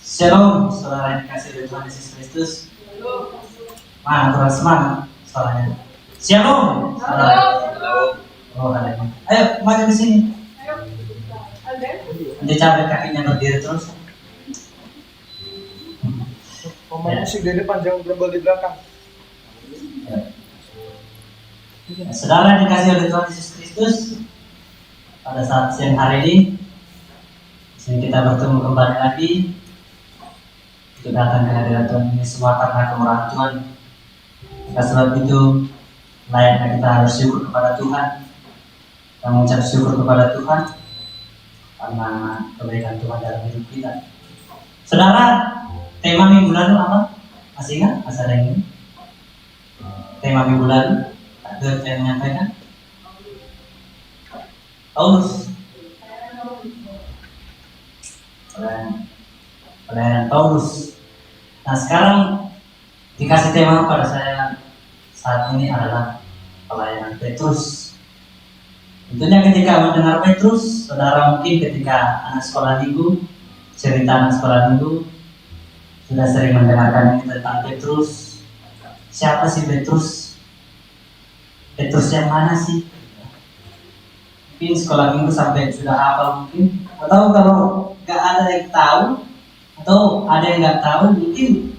Shalom, saudara yang dikasih oleh Tuhan Yesus Kristus. Mana kurang semangat suaranya? Shalom, saudara. Oh, ada. Ayo, maju ke sini. Nanti capek kakinya berdiri terus. Pemain musik dari panjang gelombang di belakang. Saudara yang dikasih oleh Tuhan Yesus Kristus, pada saat siang hari ini, di sini kita bertemu kembali lagi. Untuk datang ke hadirat Tuhan ini semua karena kemurahan Tuhan. Oleh sebab itu, layaknya kita harus syukur kepada Tuhan. Kita mengucap syukur kepada Tuhan karena kebaikan Tuhan dalam hidup kita. Saudara, tema minggu lalu apa? Masih ingat? Masih ada yang ini? Tema minggu lalu, ada yang menyampaikan? Paulus. Pelayanan Paulus. Nah, sekarang dikasih tema pada saya saat ini adalah pelayanan Petrus. Tentunya ketika mendengar Petrus, saudara mungkin ketika anak sekolah minggu, cerita anak sekolah minggu, sudah sering mendengarkan ini tentang Petrus. Siapa sih Petrus? Petrus yang mana sih? Mungkin sekolah minggu sampai sudah hafal mungkin. Atau kalau nggak ada yang tahu, atau ada yang nggak tahu, mungkin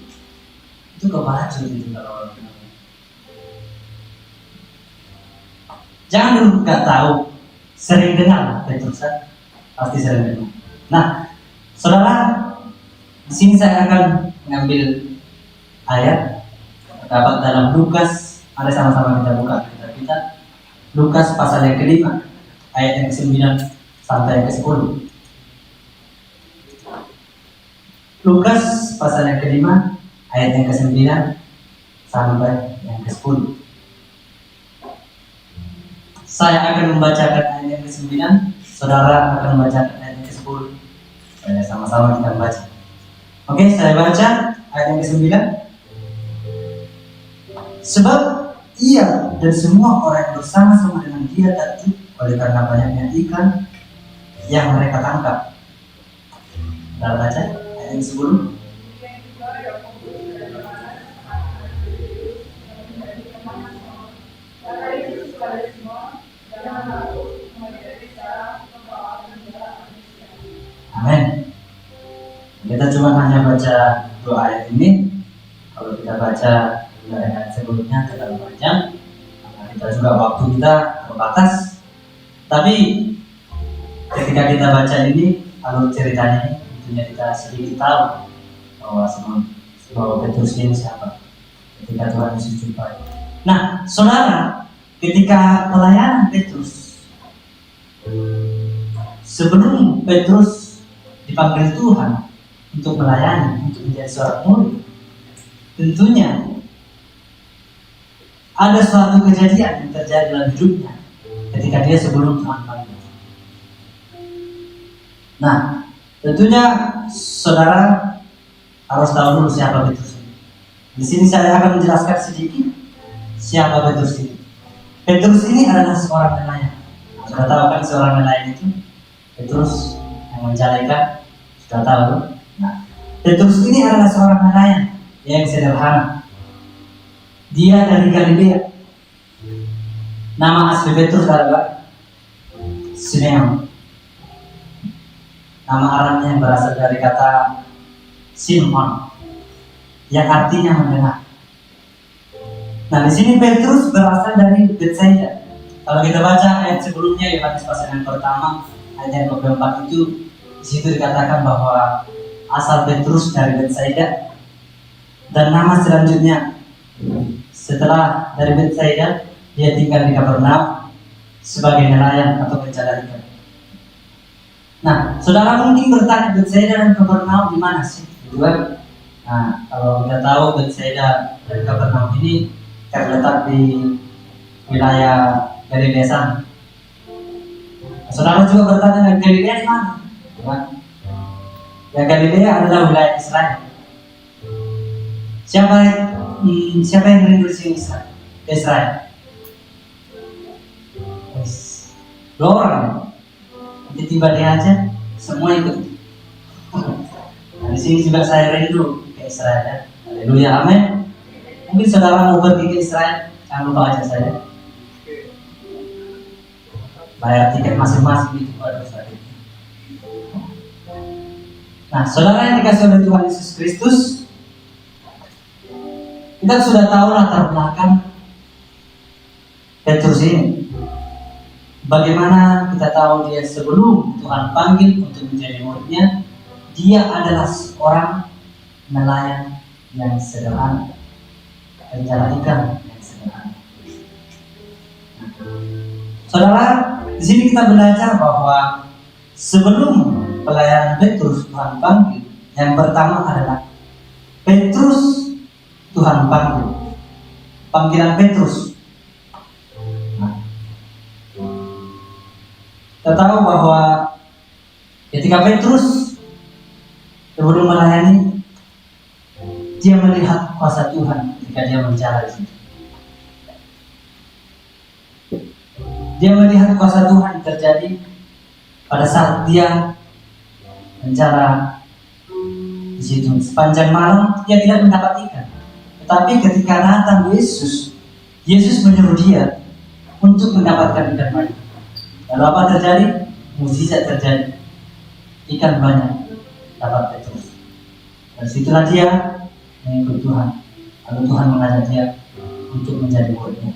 itu kebaca gitu kalau orang bilang. Jangan dulu nggak tahu, sering dengar Petrus, pasti sering dengar. Nah, saudara, di sini saya akan mengambil ayat terdapat dalam Lukas. Mari sama-sama kita buka kitab kita. Lukas pasal yang kelima, ayat yang ke-9 sampai yang ke-10. Lukas pasal yang kelima, ayat yang ke-9 sampai yang ke-10. Saya akan membacakan ayat yang ke-9, saudara akan membacakan ayat yang ke-10. Sama-sama kita baca. Oke, saya baca ayat yang ke-9. Sebab ia dan semua orang yang bersama-sama dengan dia takjub oleh karena banyaknya ikan yang mereka tangkap. Kita baca ayat yang 10. Amin. Kita cuma hanya baca dua ayat ini. Kalau kita baca ayat sebelumnya terlalu panjang, karena kita juga waktu kita terbatas. Tapi ketika kita baca ini, alur ceritanya ini, tentunya kita sedikit tahu bahwa semua Petrus ini siapa ketika Tuhan Yesus jumpai. Nah, saudara, ketika pelayanan Petrus, sebelum Petrus dipanggil Tuhan untuk melayani, untuk menjadi seorang murid, tentunya ada suatu kejadian yang terjadi dalam hidupnya ketika dia sebelum Tuhan panggil. Nah, tentunya saudara harus tahu dulu siapa Petrus ini. Di sini saya akan menjelaskan sedikit siapa Petrus ini. Petrus ini adalah seorang nelayan. Sudah tahu kan seorang nelayan itu? Petrus yang menjalekan, sudah tahu. Nah, Petrus ini adalah seorang nelayan yang sederhana. Dia dari Galilea. Nama asli Petrus adalah Simeon. Nama Arabnya yang berasal dari kata Simon, yang artinya mendengar. Nah, di sini Petrus berasal dari Betsaida. Kalau kita baca ayat sebelumnya, Yohanes pasal yang pertama, ayat yang ke-4 itu, di situ dikatakan bahwa asal Petrus dari Betsaida. Dan nama selanjutnya setelah dari Betsaida, dia tinggal di Kapernaum sebagai nelayan atau pencari ikan. Nah, saudara mungkin bertanya, Betsaida dan Kapernaum di mana sih? Nah, kalau kita tahu Betsaida dan Kapernaum ini terletak di wilayah Galilea sana. Saudara juga bertanya, Galilea di mana? Ya, Galilea adalah wilayah Israel. Siapa yang rindu di sini Israel? Dua orang. Nanti tiba dia aja, semua ikut. Nah, di sini juga saya rindu ke Israel ya. Haleluya, amin. Mungkin saudara mau pergi ke Israel, jangan lupa ajak saya. Bayar tiket masing-masing itu pada saat itu. Nah, saudara yang dikasih oleh Tuhan Yesus Kristus, kita sudah tahu latar belakang Petrus ini. Bagaimana kita tahu dia sebelum Tuhan panggil untuk menjadi muridnya, dia adalah seorang nelayan yang sederhana, penjala ikan yang sederhana. Saudara, di sini kita belajar bahwa sebelum pelayanan Petrus Tuhan panggil, yang pertama adalah Petrus Tuhan panggil. Panggilan Petrus. Nah, kita tahu bahwa ketika Petrus sebelum melayani, dia melihat kuasa Tuhan ketika dia menjala di situ. Dia melihat kuasa Tuhan terjadi pada saat dia menjala di situ. Sepanjang malam dia tidak mendapat ikan. Tetapi ketika datang Yesus, Yesus menyuruh dia untuk mendapatkan ikan banyak. Lalu apa terjadi? Mukjizat terjadi. Ikan banyak dapat Petrus. Dan situlah dia mengikut Tuhan. Lalu Tuhan mengajak dia untuk menjadi muridnya.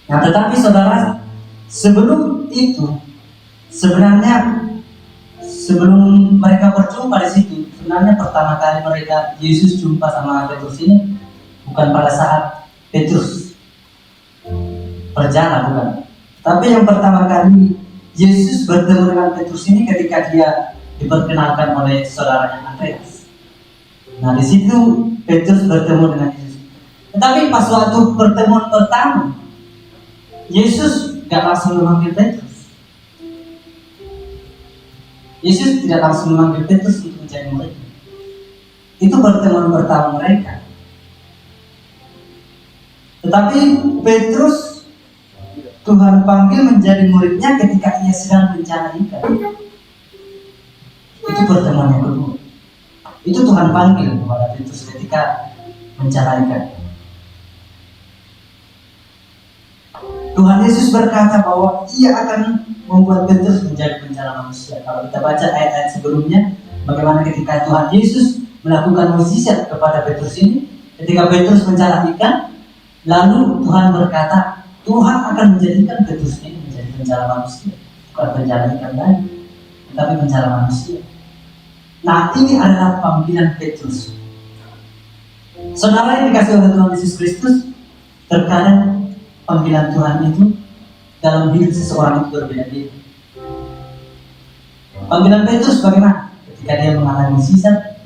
Nah, tetapi saudara, sebelum itu, sebenarnya sebelum mereka berjumpa di situ, sebenarnya pertama kali mereka Yesus jumpa sama Petrus ini bukan pada saat Petrus berjalan, bukan. Tapi yang pertama kali Yesus bertemu dengan Petrus ini ketika dia diperkenalkan oleh saudaranya Andreas. Nah, di situ Petrus bertemu dengan Yesus. Tetapi pas waktu pertemuan pertama, Yesus gak langsung memanggil Petrus. Yesus tidak langsung memanggil Petrus untuk menjadi muridnya. Itu pertemuan pertama mereka. Tetapi Petrus Tuhan panggil menjadi muridnya ketika ia sedang menjala ikan. Itu pertemuan yang kedua. Itu Tuhan panggil kepada Petrus ketika menjala ikan. Tuhan Yesus berkata bahwa ia akan membuat Petrus menjadi penjala manusia. Kalau kita baca ayat-ayat sebelumnya, bagaimana ketika Tuhan Yesus melakukan mukjizat kepada Petrus ini, ketika Petrus menjala ikan, lalu Tuhan berkata, Tuhan akan menjadikan Petrus ini menjadi penjala manusia, bukan penjala ikan lagi, tetapi penjala manusia. Nah, ini adalah panggilan Petrus. Saudara yang dikasih oleh Tuhan Yesus Kristus, terkadang panggilan Tuhan itu dalam hidup seseorang itu berbeda-beda. Panggilan Petrus bagaimana? Ketika dia mengalami mukjizat,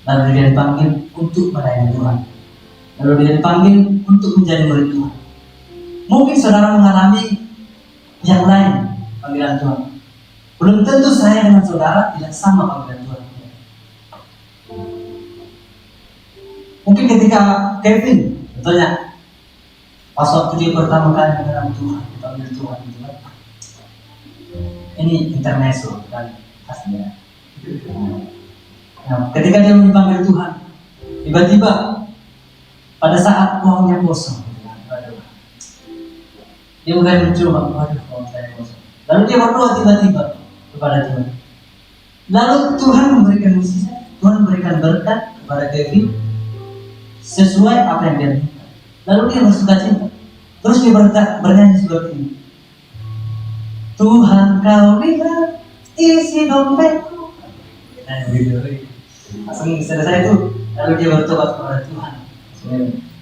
lalu dia dipanggil untuk melayani Tuhan, lalu dia dipanggil untuk menjadi murid Tuhan. Mungkin saudara mengalami yang lain panggilan Tuhan. Belum tentu saya dengan saudara tidak sama panggilan Tuhan. Mungkin ketika Kevin, contohnya, pas waktu dia pertama kali mengenal Tuhan, dipanggil Tuhan gitu kan. Ini intermezzo kan pastinya. Nah, ketika dia dipanggil Tuhan, tiba-tiba pada saat uangnya kosong, dia mulai mencoba, waduh, uang saya kosong. Lalu dia berdoa tiba-tiba kepada Tuhan. Lalu Tuhan memberikan mukjizat, Tuhan memberikan berkat kepada Kevin sesuai apa yang dia minta. Lalu dia bersuka cita. Terus dia bernyanyi seperti ini. Tuhan kau lihat isi dompetku. Nah, gitu. Langsung selesai itu. Lalu dia bertobat kepada Tuhan.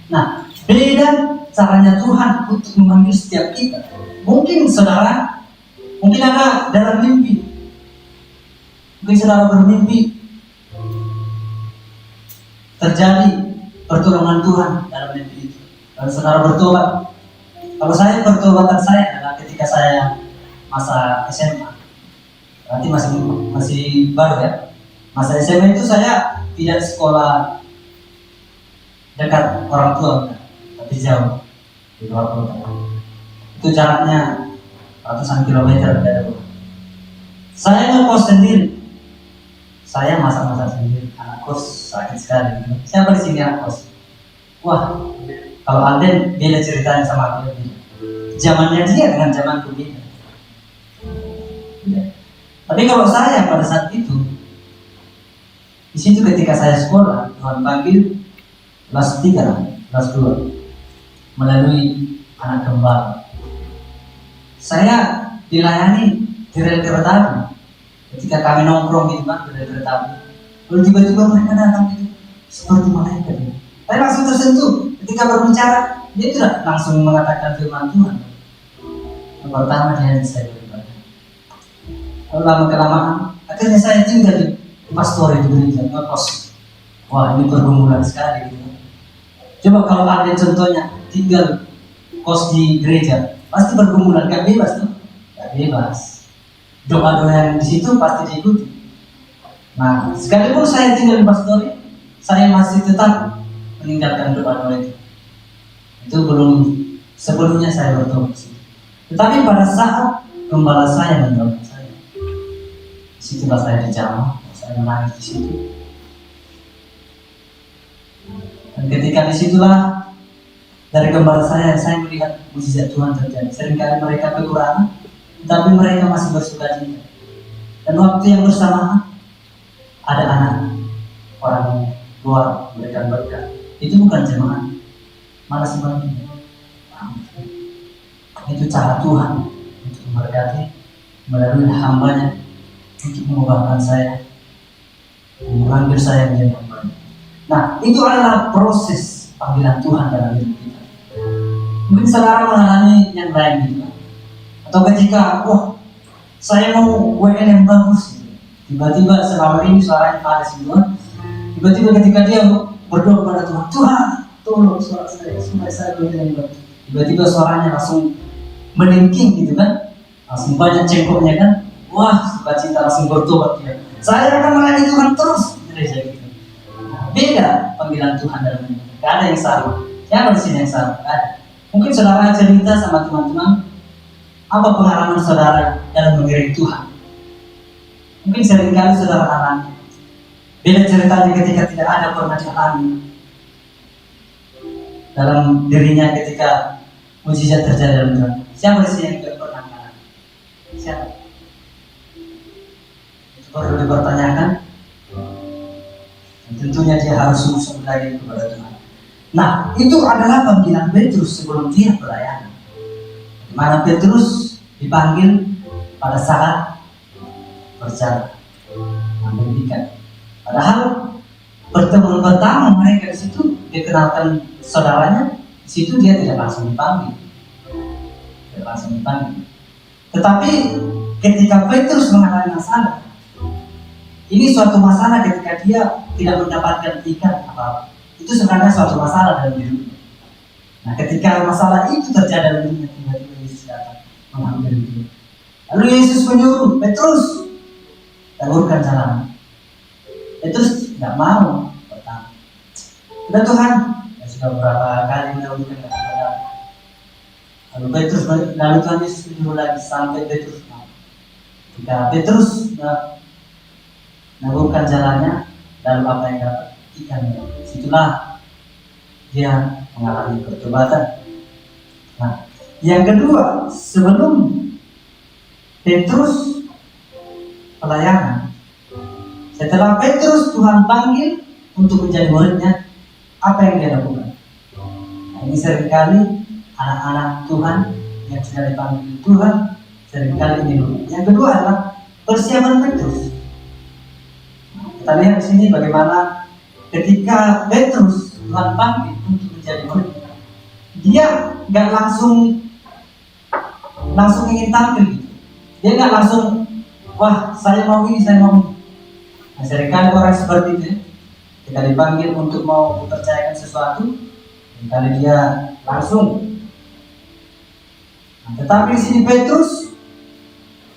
Nah, beda caranya Tuhan untuk memanggil setiap kita. Mungkin saudara, mungkin ada dalam mimpi. Mungkin saudara bermimpi terjadi pertolongan Tuhan dalam mimpi itu. Lalu saudara bertobat. Kalau saya, pertobatan saya adalah ketika saya masa SMA. Berarti masih baru ya. Masa SMA itu saya tidak sekolah dekat orang tua, tapi jauh di luar kota. Itu jaraknya ratusan kilometer dari rumah. Saya ngekos sendiri. saya masak-masak sendiri, anak kos sakit sekali. Siapa di sini anak kos? Wah, kalau Alden beda ceritanya sama aku beda. Zamannya dia dengan zamanku beda. Tapi kalau saya pada saat itu, di situ ketika saya sekolah, Tuhan panggil kelas 3, kelas 2 melalui anak gembala. Saya dilayani di rel kereta api. Ketika kami nongkrong gitu kan di rel kereta api, lalu tiba-tiba mereka datang gitu seperti malaikat. Saya langsung tersentuh ketika berbicara. Dia tidak langsung mengatakan firman Tuhan. Yang pertama dia saya beribadah. Lalu lama-kelamaan akhirnya saya tinggal di pastor itu gereja ngekos. Wah, ini pergumulan sekali gitu. Coba kalau ada contohnya tinggal kos di gereja, pasti pergumulan, gak bebas tuh, gak bebas. Doa-doa yang di situ pasti diikuti. Nah, sekalipun saya tinggal di pastor, saya masih tetap meninggalkan doa-doa itu. Itu belum sebelumnya saya bertobat. Tetapi pada saat gembala saya mendoakan saya, disitulah saya dijamah, saya menangis di situ. Dan ketika disitulah dari gembala saya melihat mujizat Tuhan terjadi. Seringkali mereka kekurangan, tapi mereka masih bersukacita. Dan waktu yang bersamaan ada anak orang luar memberikan berkat. Itu bukan jemaat, malah sebaliknya. Itu cara Tuhan untuk memberkati melalui hambanya untuk mengubahkan saya, mengambil saya menjadi hambanya. Nah, itu adalah proses panggilan Tuhan dalam hidup kita. Mungkin saudara mengalami yang lain gitu kan. Atau ketika, wah, saya mau WN yang bagus gitu. Tiba-tiba selama ini suaranya panas gitu kan. Tiba-tiba ketika dia berdoa kepada Tuhan, Tuhan, tolong suara saya supaya saya WN yang bagus. Tiba-tiba suaranya langsung meningking gitu kan. Langsung banyak cengkoknya kan. Wah, sukacita langsung bertobat dia. Saya akan melayani Tuhan terus. Gereja gitu. Nah, beda panggilan Tuhan dalam hidup. Gak ada yang sama. Siapa di sini yang sama? Ada. Mungkin saudara cerita sama teman-teman apa pengalaman saudara dalam mengiring Tuhan. Mungkin seringkali saudara alami. Beda ceritanya ketika tidak ada pernah dialami dalam dirinya ketika mujizat terjadi dalam Tuhan. Siapa di sini yang tidak pernah mengalami? Siapa? Itu perlu dipertanyakan. Dan tentunya dia harus sungguh-sungguh lagi kepada Tuhan. Nah, itu adalah panggilan Petrus sebelum dia pelayanan. Di mana Petrus dipanggil pada saat berjalan ambil ikan. Padahal pertemuan pertama mereka di situ dikenalkan saudaranya, di situ dia tidak langsung dipanggil. Tidak langsung dipanggil. Tetapi ketika Petrus mengalami masalah, ini suatu masalah ketika dia tidak mendapatkan ikan apa-apa. Itu sebenarnya suatu masalah dalam hidupnya. Nah, ketika masalah itu terjadi dalam hidupnya, tiba-tiba Yesus datang mengambil dia. Lalu Yesus menyuruh Petrus, taburkan jalan. Petrus tidak mau pertama. Sudah Tuhan, ya sudah beberapa kali mendahulukan kepada. Lalu Petrus, lalu Tuhan Yesus menyuruh lagi sampai Petrus mau. Ketika Petrus menaburkan jalannya, lalu apa yang dapat? Ikan. Situlah dia mengalami pertobatan. Nah, yang kedua, sebelum Petrus pelayanan, setelah Petrus Tuhan panggil untuk menjadi muridnya, apa yang dia lakukan? Nah, ini seringkali anak-anak Tuhan yang sudah dipanggil Tuhan seringkali ini dulu. Yang kedua adalah persiapan Petrus. Nah, kita lihat di sini bagaimana ketika Petrus Tuhan panggil untuk menjadi murid, dia nggak langsung ingin tampil gitu. Dia nggak langsung, wah saya mau ini, saya mau ini. Nah, seringkali orang seperti itu, kita dipanggil untuk mau mempercayakan sesuatu, seringkali dia langsung. Nah, tetapi di sini Petrus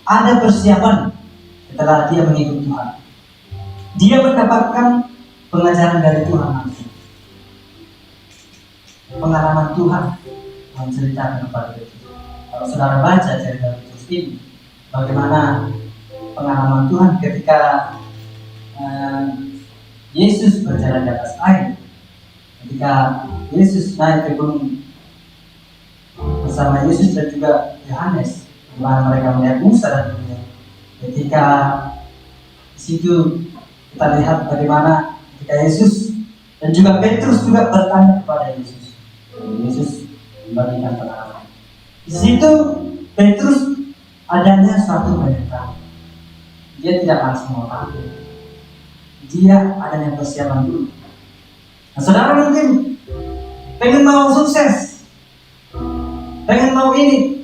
ada persiapan setelah dia mengikut Tuhan. Dia mendapatkan pengajaran dari Tuhan langsung. Pengalaman Tuhan menceritakan kepada Petrus. Kalau saudara baca cerita Petrus ini, bagaimana pengalaman Tuhan ketika eh, Yesus berjalan di atas air. Ketika Yesus naik ke gunung bersama Yesus dan juga Yohanes, di mana mereka melihat Musa dan Elia. Ketika di situ kita lihat bagaimana ketika Yesus dan juga Petrus juga bertanya kepada Yesus. Yesus membagikan pengalaman. Di situ Petrus adanya suatu penyetaan. Dia tidak langsung mau, dia adanya persiapan dulu. Nah, saudara mungkin pengen mau sukses, pengen mau ini,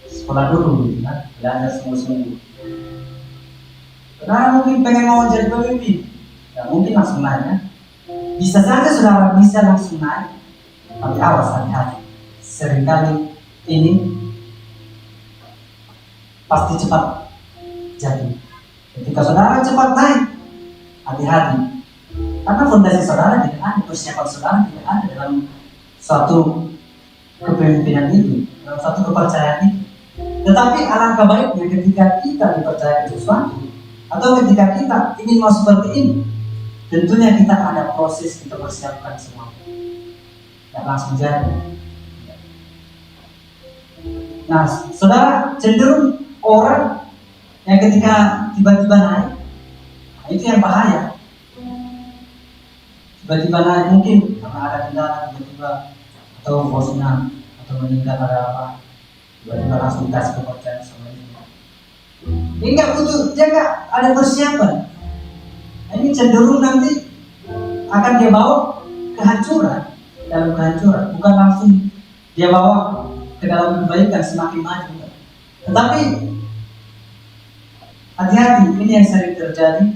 sekolah dulu, gitu kan? Belajar sungguh-sungguh. Saudara mungkin pengen mau jadi pemimpin, ya mungkin langsung naik ya. Bisa saja saudara bisa langsung naik, tapi awas hati-hati. Seringkali ini pasti cepat jadi. Ketika saudara cepat naik, hati-hati. Karena fondasi saudara tidak ada, persiapan saudara tidak ada dalam suatu kepemimpinan itu, dalam suatu kepercayaan itu. Tetapi alangkah baiknya ketika kita dipercayakan sesuatu, atau ketika kita ingin mau seperti ini, tentunya kita ada proses kita persiapkan semua. Tidak langsung jadi. Nah, saudara cenderung orang yang ketika tiba-tiba naik, nah itu yang bahaya. Tiba-tiba naik mungkin karena ada kendala tiba-tiba, atau bosnya atau meninggal ada apa, tiba-tiba langsung dikasih kepercayaan sama itu. Ini nggak butuh, dia nggak ada persiapan. Nah, ini cenderung nanti akan dia bawa kehancuran, dalam kehancuran, bukan langsung dia bawa ke dalam kebaikan semakin maju. Tetapi hati-hati, ini yang sering terjadi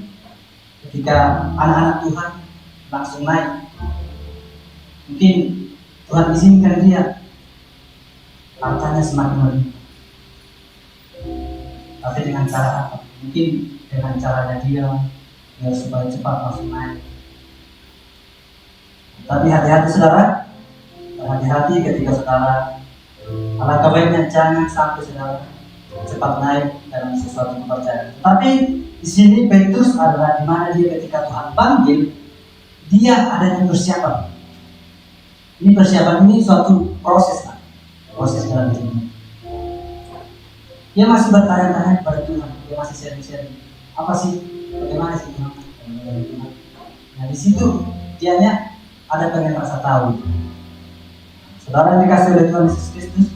ketika anak-anak Tuhan langsung naik. Mungkin Tuhan izinkan dia hartanya semakin melimpah, tapi dengan cara apa? Mungkin dengan caranya dia biar supaya cepat langsung naik. Tapi hati-hati saudara, hati-hati ketika saudara, alangkah baiknya jangan sampai saudara cepat naik dalam sesuatu kepercayaan. Tapi di sini Petrus adalah di mana dia ketika Tuhan panggil, dia adanya persiapan. Ini persiapan ini suatu proses, proses dalam dirinya. Dia masih bertanya-tanya kepada Tuhan, dia masih sharing-sharing. Apa sih? Bagaimana sih Tuhan? Nah di situ dianya ada pengen rasa tahu. Saudara yang dikasih oleh Tuhan Yesus Kristus,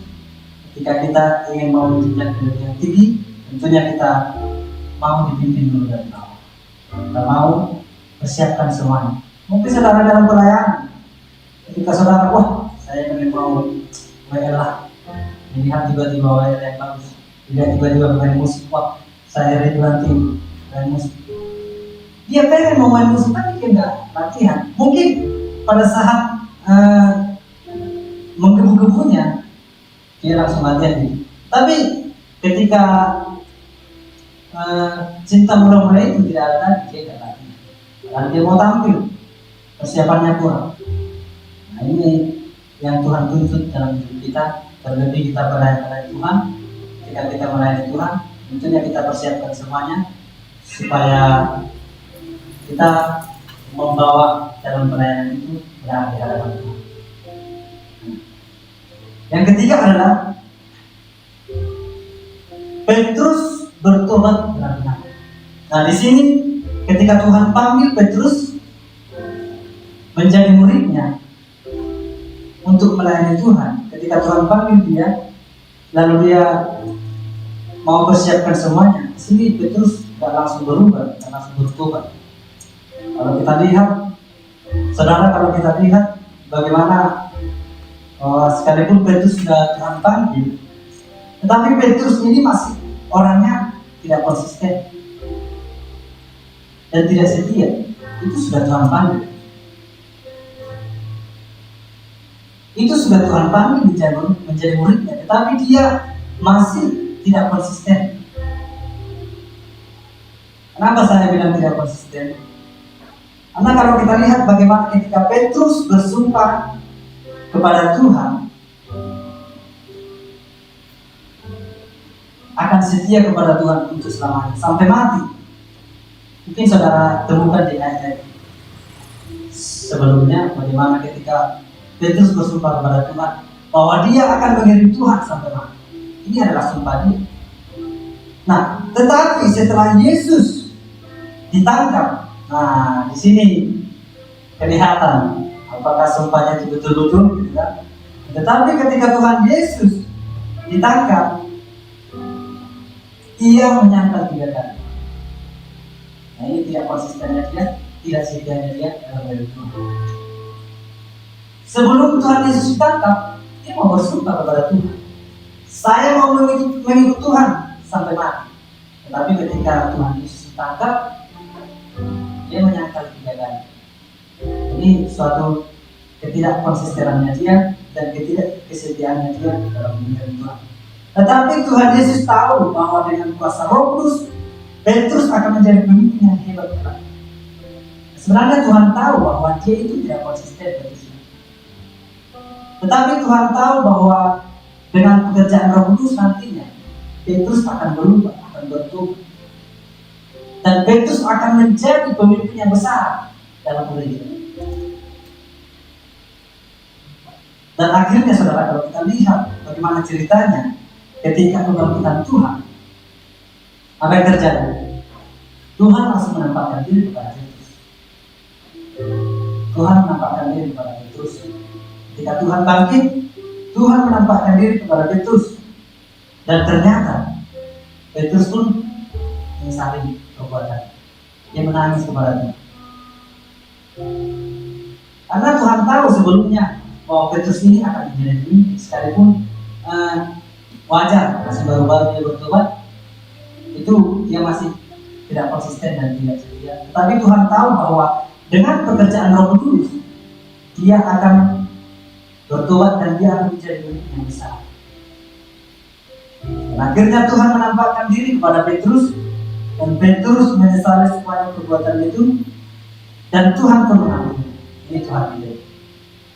ketika kita ingin mau menjadi ke yang tinggi, tentunya kita mau dipimpin dulu dari bawah. Kita mau persiapkan semuanya. Mungkin saudara dalam pelayanan, ketika saudara, wah saya ingin mau WL lah, melihat tiba-tiba WL yang bagus, lihat tiba-tiba main musik, wah saya rindu nanti main musik. Dia pengen mau main musik tapi dia nggak latihan. Mungkin pada saat menggebu-gebunya dia langsung latihan gitu. Tapi ketika cinta mula-mula itu tidak ada, dia tidak latihan. Karena dia mau tampil, persiapannya kurang. Nah ini yang Tuhan tuntut dalam hidup kita. Terlebih kita melayani Tuhan. Ketika kita melayani Tuhan, tentunya kita persiapkan semuanya supaya kita membawa dalam pelayanan itu berada di hadapan Tuhan. Yang ketiga adalah Petrus bertobat benar-benar. Nah di sini ketika Tuhan panggil Petrus menjadi muridnya untuk melayani Tuhan, ketika Tuhan panggil dia, lalu dia mau persiapkan semuanya. Di sini Petrus tidak langsung berubah, tidak langsung bertobat. Kalau kita lihat, saudara, kalau kita lihat bagaimana sekalipun Petrus sudah Tuhan panggil, tetapi Petrus ini masih orangnya tidak konsisten dan tidak setia. Itu sudah Tuhan panggil. Itu sudah Tuhan panggil menjadi muridnya, tetapi dia masih tidak konsisten. Kenapa saya bilang tidak konsisten? Karena kalau kita lihat bagaimana ketika Petrus bersumpah kepada Tuhan akan setia kepada Tuhan untuk selamanya sampai mati. Mungkin saudara temukan di ayat sebelumnya bagaimana ketika Petrus bersumpah kepada Tuhan bahwa dia akan mengirim Tuhan sampai mati. Ini adalah sumpah dia. Nah, tetapi setelah Yesus ditangkap, nah di sini kelihatan apakah sumpahnya itu betul-betul gitu kan. Tetapi ketika Tuhan Yesus ditangkap, ia menyangkal 3 kali. Nah, ini tidak konsistennya dia, tidak setianya dia dalam hidup Tuhan. Sebelum Tuhan Yesus ditangkap, dia mau bersumpah kepada Tuhan, saya mau mengikut Tuhan sampai mati. Tetapi ketika Tuhan Yesus ditangkap, dia menyangkal 3 kali. Ini suatu ketidakkonsistenannya dia dan ketidakkesetiaannya dia dalam mencari Tuhan. Tetapi Tuhan Yesus tahu bahwa dengan kuasa Roh Kudus, Petrus akan menjadi pemimpin yang hebat. Sebenarnya Tuhan tahu bahwa dia itu tidak konsisten. Tetapi Tuhan tahu bahwa dengan pekerjaan Roh Kudus nantinya Petrus akan berubah, akan bertobat, dan Petrus akan menjadi pemimpin yang besar dalam gereja. Dan akhirnya saudara, kalau kita lihat bagaimana ceritanya ketika kebangkitan Tuhan, apa yang terjadi? Tuhan langsung menampakkan diri kepada Petrus. Tuhan menampakkan diri kepada Petrus. Ketika Tuhan bangkit, Tuhan menampakkan diri kepada Petrus. Dan ternyata Petrus pun menyesali perbuatan. Dia menangis kepada Tuhan. Karena Tuhan tahu sebelumnya bahwa Petrus ini akan menjadi pemimpin, sekalipun wajar masih baru-baru dia bertobat, itu dia masih tidak konsisten dan tidak setia. Tetapi Tuhan tahu bahwa dengan pekerjaan Roh Kudus, dia akan bertobat dan dia akan menjadi pemimpin yang besar. Dan akhirnya Tuhan menampakkan diri kepada Petrus, dan Petrus menyesali semua perbuatan itu, dan Tuhan pun mengampuni. Ini Tuhan hidup,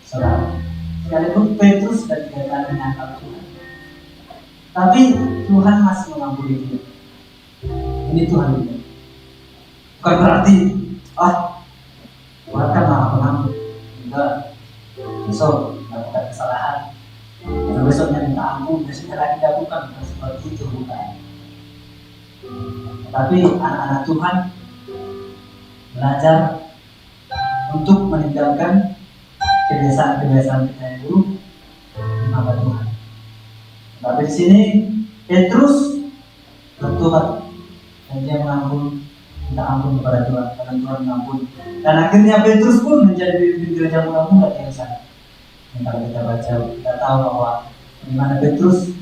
saudara. Sekalipun Petrus dan dikatakan menyangkal Tuhan, tapi Tuhan masih mengampuni dia. Ini Tuhan hidup. Bukan berarti Tuhan kan maha pengampun. Enggak. Besok melakukan kesalahan, dan besoknya minta ampun, besoknya lagi tidak, bukan seperti itu, bukan. Tapi anak-anak Tuhan belajar untuk meninggalkan kebiasaan-kebiasaan kita yang buruk di hamba Tuhan. Tapi di sini Petrus bertobat dan dia minta ampun kepada Tuhan, karena Tuhan mengampuni. Dan akhirnya Petrus pun menjadi pemimpin gereja mula-mula yang sana. Dan kalau kita baca, kita tahu bahwa bagaimana Petrus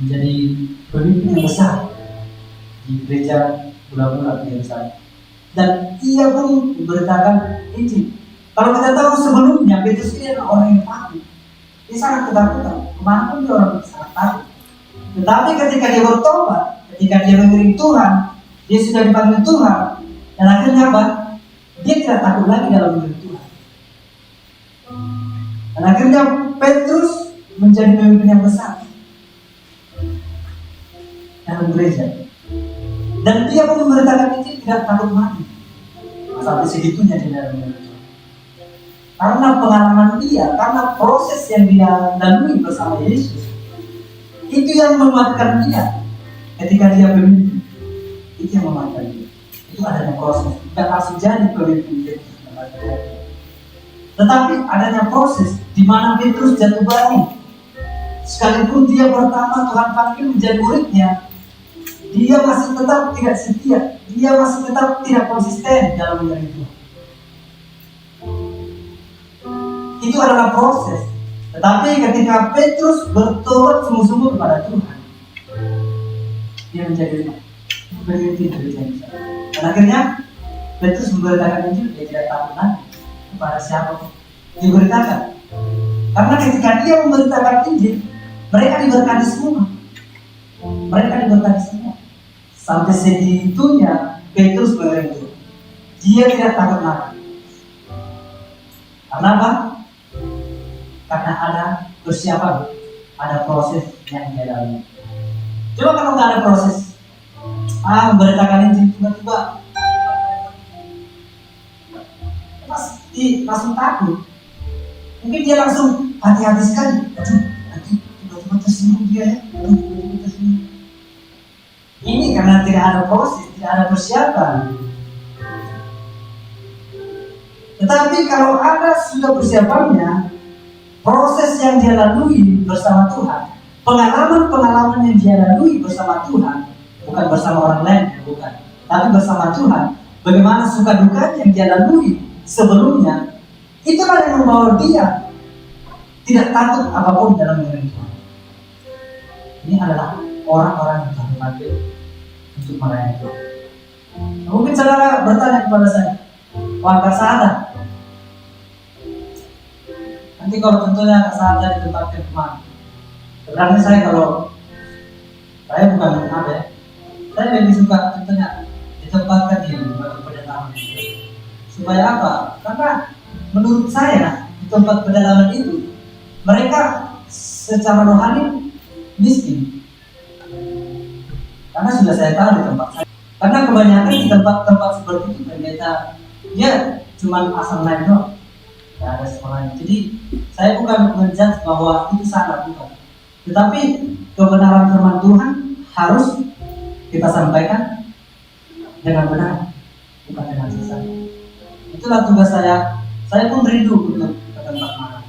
menjadi pemimpin yang besar di gereja mula-mula yang sana. Dan ia pun memberitakan Injil. Kalau kita tahu sebelumnya Petrus ini adalah orang yang takut, dia sangat ketakutan. Kemana pun dia orang sangat takut. Tetapi ketika dia bertobat, ketika dia mengiring Tuhan, dia sudah dipanggil Tuhan, dan akhirnya apa? Dia tidak takut lagi dalam mengiring Tuhan. Dan akhirnya Petrus menjadi pemimpin yang besar dalam gereja. Dan dia pun memberitakan Injil tidak takut mati. Sampai segitunya dia dalam mengiring Tuhan. Karena pengalaman dia, karena proses yang dia lalui bersama Yesus, itu yang menguatkan dia ketika dia pemimpin. Itu yang menguatkan dia. Itu adanya proses. Tidak langsung jadi pemimpin Petrus. Tetapi adanya proses di mana Petrus jatuh bangun. Sekalipun dia pertama Tuhan panggil menjadi muridnya, dia masih tetap tidak setia. Dia masih tetap tidak konsisten dalam mengiring Tuhan. Itu adalah proses. Tetapi ketika Petrus bertobat sungguh-sungguh kepada Tuhan, dia menjadi pemimpin gereja. Dan akhirnya Petrus memberitakan Injil, dia tidak takut lagi kepada siapa diberitakan. Karena ketika dia memberitakan Injil, mereka diberkati semua. Mereka diberkati semua. Sampai segitunya Petrus mengiring Tuhan. Dia tidak takut lagi. Karena apa? Karena ada persiapan, ada proses yang dia lalui. Coba kalau nggak ada proses, memberitakan Injil tiba-tiba langsung takut. Mungkin dia langsung hati-hati sekali. Aduh, nanti tiba-tiba tersinggung dia ya. Aduh, tiba-tiba tersinggung. Ini karena tidak ada proses, tidak ada persiapan. Tetapi kalau ada sudah persiapannya, proses yang dia lalui bersama Tuhan, pengalaman-pengalaman yang dia lalui bersama Tuhan, bukan bersama orang lain, bukan, tapi bersama Tuhan, bagaimana suka duka yang dia lalui sebelumnya, itulah yang membawa dia tidak takut apapun dalam mengenai Tuhan. Ini adalah orang-orang yang Tuhan panggil untuk melayani Tuhan. Mungkin saudara bertanya kepada saya, wah Kak Saada, nanti kalau tentunya Kak Saada ditempatkan kemana? Sebenarnya saya bukan apa ya, saya lebih suka tentunya ditempatkan di lembaga pedalaman. Supaya apa? Karena menurut saya di tempat pedalaman itu mereka secara rohani miskin. Karena sudah saya tahu di tempat saya. Karena kebanyakan di tempat-tempat seperti itu pendeta dia cuma asal naik doang, tidak ada sekolahnya. Jadi saya bukan menjudge bahwa itu salah, bukan. Tetapi kebenaran firman Tuhan harus kita sampaikan dengan benar, bukan dengan sesat. Itulah tugas saya. Saya pun rindu untuk ke tempat mana.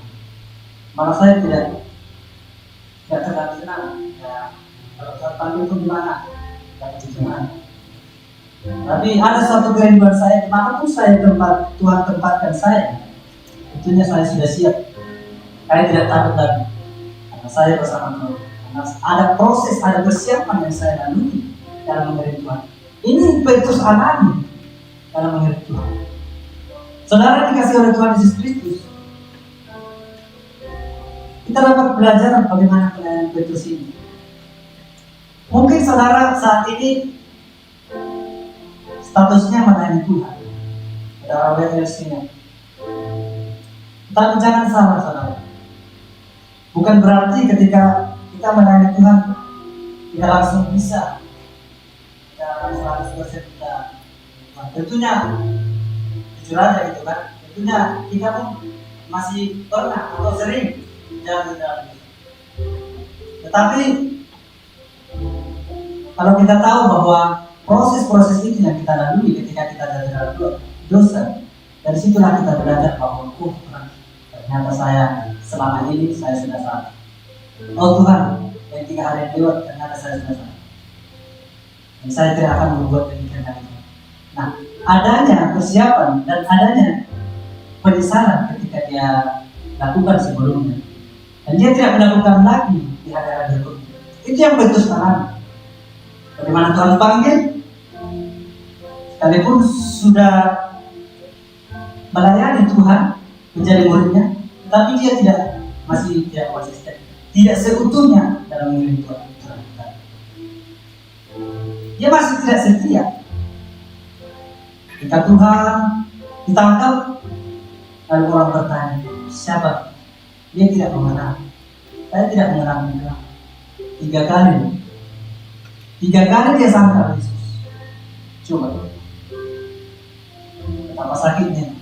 Malah saya tidak terlalu senang. Ya, kalau Tuhan panggil itu gimana? Tidak gimana. Tapi ada suatu kerinduan saya, dimanapun Tuhan tempatkan saya, tentunya saya sudah siap. Saya tidak takut lagi, karena saya bersama Tuhan. Karena ada proses, ada persiapan yang saya lalui dalam mengiring Tuhan. Ini Petrus alami dalam mengiring Tuhan. Saudara dikasih oleh Tuhan Yesus Kristus, kita dapat belajar bagaimana pelayanan Petrus ini. Mungkin saudara saat ini statusnya melayani Tuhan, saudara WLC-nya. Tapi jangan salah saudara. Bukan berarti ketika kita melayani Tuhan kita langsung bisa, kita langsung 100% kita. Tentunya jujur aja gitu kan. Tentunya kita pun masih pernah atau sering jalan di dalam itu. Tetapi kalau kita tahu bahwa proses-proses itu yang kita lalui ketika kita dalam dosa, dari situlah kita belajar bahwa ternyata saya selama ini saya sudah salah. Oh Tuhan, yang 3 hari yang lewat ternyata saya sudah salah. Dan saya tidak akan membuat demikian lagi. Nah, adanya persiapan dan adanya penyesalan ketika dia lakukan sebelumnya, dan dia tidak melakukan lagi di hari-hari berikutnya. Itu yang Petrus alami. Bagaimana Tuhan panggil, sekalipun sudah melayani Tuhan, menjadi muridnya, tapi dia masih tidak konsisten, tidak seutuhnya dalam mengiring Tuhan. Dia masih tidak setia. Ketika Tuhan ditangkap, lalu orang bertanya, siapa? Dia tidak mengenal. Saya tidak mengenal dia. 3 kali. 3 kali dia sangkal Yesus. Coba. Betapa sakitnya.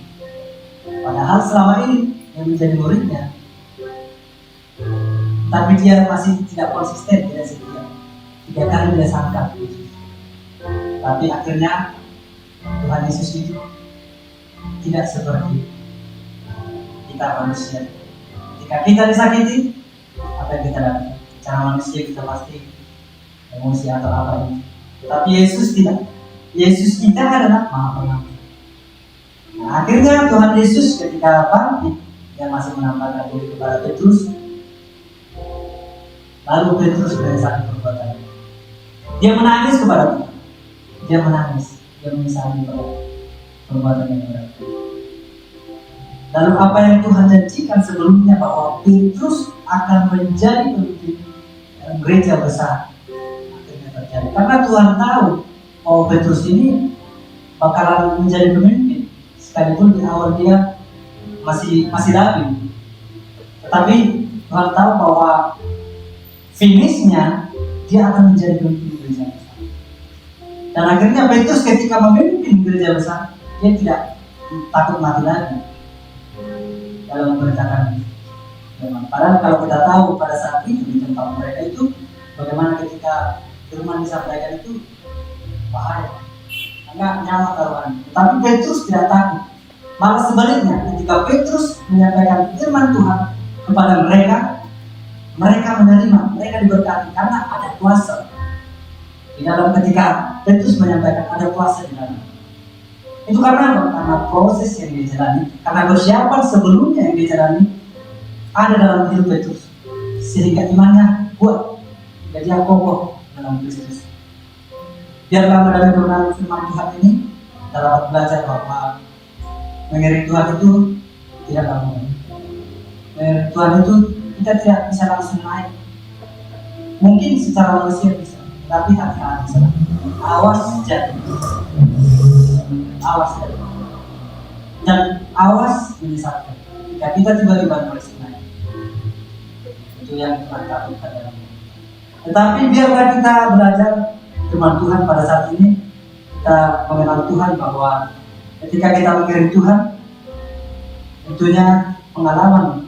Padahal selama ini yang menjadi muridnya, tapi dia masih tidak konsisten, tidak setia. 3 kali dia sangkal Yesus. Tapi akhirnya Tuhan Yesus itu tidak seperti kita manusia. Ketika kita disakiti, apa yang kita lakukan? Cara manusia kita pasti emosi atau apa ini. Tapi Yesus tidak. Yesus kita adalah Maha Pengampun. Nah, akhirnya Tuhan Yesus ketika bangkit, dia masih menampakkan diri kepada Petrus. Lalu Petrus menyesali perbuatannya. Dia menangis kepada Tuhan. Dia menangis. Dia menyesali pada perbuatan yang berat. Lalu apa yang Tuhan janjikan sebelumnya bahwa Petrus akan menjadi pemimpin gereja besar, akhirnya terjadi. Karena Tuhan tahu bahwa Petrus ini bakalan menjadi pemimpin, sekalipun di awal dia masih labil. Tetapi Tuhan tahu bahwa finishnya dia akan menjadi pemimpin gereja besar. Dan akhirnya Petrus ketika memimpin gereja besar, dia tidak takut mati lagi. dalam memberitakan firman. Padahal kalau kita tahu pada saat itu di tempat mereka itu bagaimana ketika firman disampaikan itu bahaya, karena nyawa taruhan. Tapi Petrus tidak takut, malah sebaliknya ketika Petrus menyampaikan firman Tuhan kepada mereka, mereka menerima, mereka diberkati karena ada kuasa di dalam. Ketika Petrus menyampaikan ada kuasa di dalam, itu karena apa? Karena proses yang dijalani, karena persiapan sebelumnya yang dijalani ada dalam hidup Petrus, sehingga imannya kuat, jadi dia kokoh dalam Kristus. Biarlah melalui kebenaran firman Tuhan ini kita dapat belajar bahwa mengiring Tuhan itu tidaklah mudah. Mengiring Tuhan itu kita tidak bisa langsung naik. Mungkin secara manusia bisa, tapi hati-hati salah. Awas jatuh, awas jatuh, dan awas menyesatkan. Jika kita tiba-tiba terus naik, itu yang Tuhan takutkan dalam hidup. Tetapi biarlah kita belajar firman Tuhan pada saat ini, kita mengenal Tuhan bahwa ketika kita mengiring Tuhan, tentunya pengalaman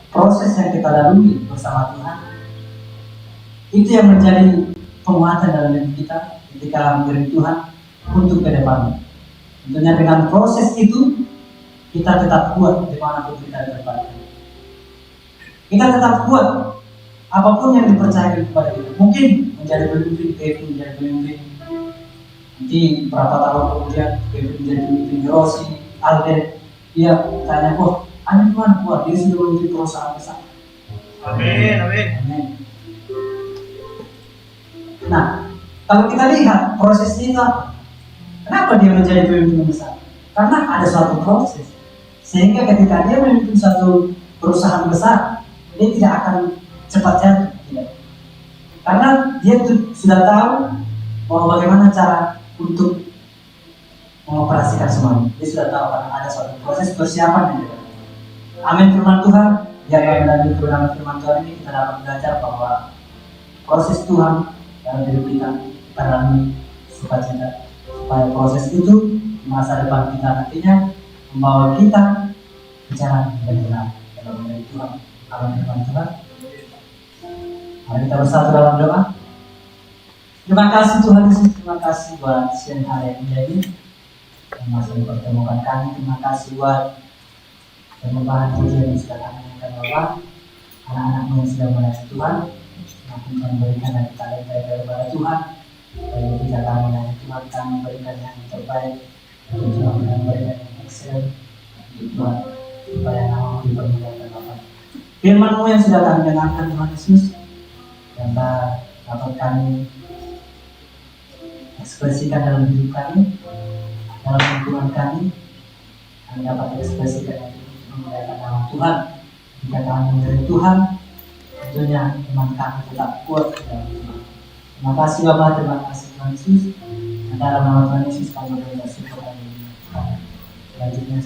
proses yang kita lalui bersama Tuhan itu yang menjadi penguatan dalam hidup kita ketika mengiring Tuhan untuk ke depan. Tentunya dengan proses itu kita tetap kuat dimanapun kita berada. Kita tetap kuat apapun yang dipercayakan kepada kita. Mungkin menjadi pemimpin, Kevin menjadi pemimpin. Nanti berapa tahun kemudian Kevin menjadi pemimpin, Rossi, Alden, dia tanya, wah, Anda gimana kuat? Dia sudah memimpin perusahaan besar. Amin, amin. Amin. Nah, kalau kita lihat prosesnya itu apa? Kenapa dia menjadi pemimpin besar? Karena ada suatu proses, sehingga ketika dia memimpin suatu perusahaan besar, dia tidak akan cepat jatuh, tidak. Karena dia sudah tahu bahwa bagaimana cara untuk mengoperasikan semuanya. Dia sudah tahu karena ada suatu proses persiapan yang ada. Amin firman Tuhan. Biar melalui kebenaran firman Tuhan ini kita dapat belajar bahwa proses Tuhan dalam hidup kita lalui sukacita, supaya proses itu di masa depan kita nantinya membawa kita ke jalan yang benar dalam menjadi Tuhan. Amin firman Tuhan. Mari kita bersatu dalam doa. Terima kasih Tuhan Yesus, terima kasih buat siang hari yang menjadi yang masih mempertemukan kami. Terima kasih buat persembahan pujian yang sudah kami berikan Bapak, anak-anakmu yang sudah melayani Tuhan, makin memberikan dari talenta kepada Tuhan. Dari ketika kami melayani Tuhan, kami memberikan yang terbaik, untuk Tuhan memberikan yang excellent untuk Tuhan, supaya nama dipermuliakan Bapak. Firman-Mu yang sudah kami dengarkan Tuhan Yesus, dan dapat kami ekspresikan dalam hidup kami, dalam lingkungan kami dapat ekspresikan itu memuliakan nama Tuhan. Jika kami mengiring Tuhan, tentunya iman kami tetap kuat dalam Tuhan. Terima kasih Bapak, terima kasih Tuhan Yesus. Dan dalam nama Tuhan Yesus kami bersyukur dan bersyukur. Selanjutnya